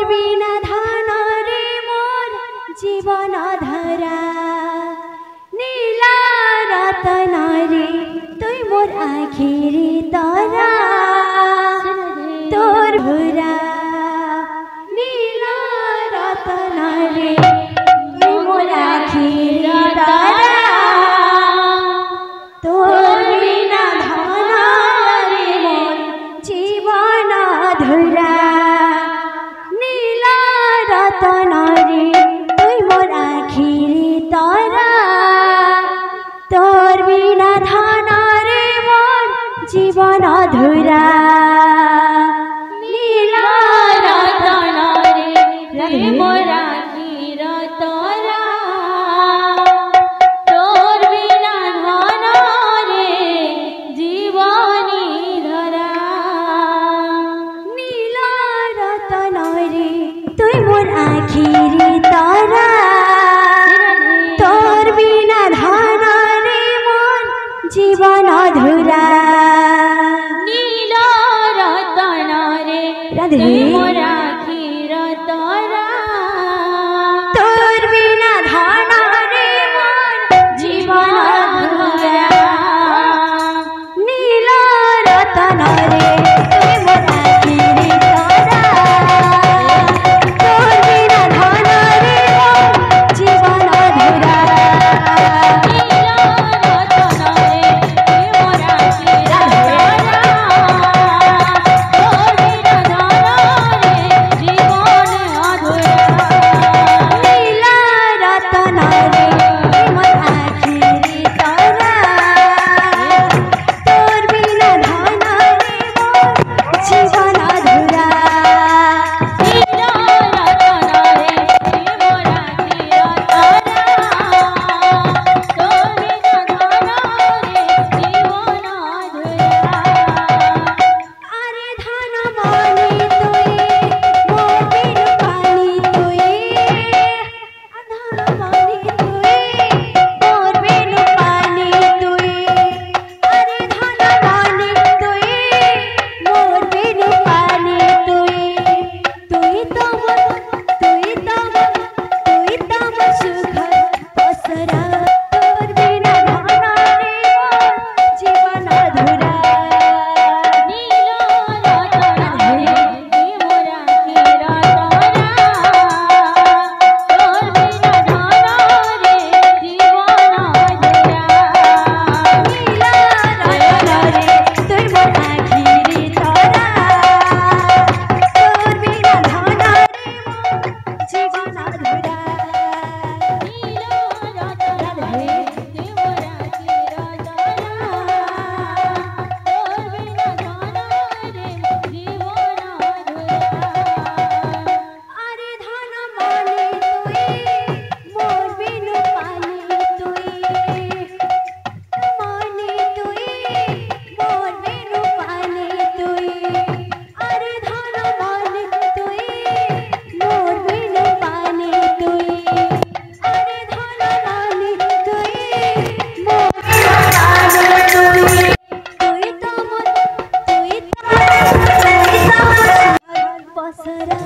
बिना धन रे मोर जीवन धरा नीला रतन रे तुई मोर आखिरी तरा तोर भुरा नीला रतन रे तुई मोर आखिरी तरा तोर बिना धन रे मोर जीवन धरा नीला रतन रे तुई मोर आखिरी तरा तोर बिना धन रे मोर जीवन धरा नीला रतन रे मोर आखिरी तरा तोर बिना धन रे जीवनी धरा नीला रतन रे तुई मोर आखिरी तरा तोर बिना धन रे मोर जीवन धरा नीला रतन रे तुई मोर आखिरी तरा तोर बिना धन रे मोर जीवन धरा नीला रतन रे तुई मोर आखिरी तरा तोर बिना धन रे मोर जीवन धरा नीला रतन रे तुई मोर आखिरी तरा तोर बिना धन रे जीवन धरा नीला रतन रे तुई मोर आखिरी तरा तोर बिना धन रे मोर जीवन धरा नीला रतन रे तुई मोर आखिरी तरा तोर बिना धन रे जीवन धरा अरे धन मानी तुई मोर बिनु पानी तुई धन मानी तुई मोर बिनु पानी तुई अरे धन मानी तुई मोर बिनु पानी तुई तुई तो मोर सुख पसरा तोर बिना धन रे मोर जीवन धरा नीला रतन रे तुई मोर आखिरी तरा तोर बिना धन रे जीवन धरा नीला रतन रे तुई मोर आखिरी तरा तोर बिना धन रे मोर जीवन धरा नीला रतन रे तुई मोर आखिरी तरा तोर बिना धन रे जीवन धरा अरे धन मानी तुई मोर बिनु पानी तुई मानी तुई मोर बिनु पानी तुई अरे धन मानी तुई मोर बिनु पानी तुई अरे धन मानी तुई मोर बिनु पानी तुई तुई तो मोर सुख पसरा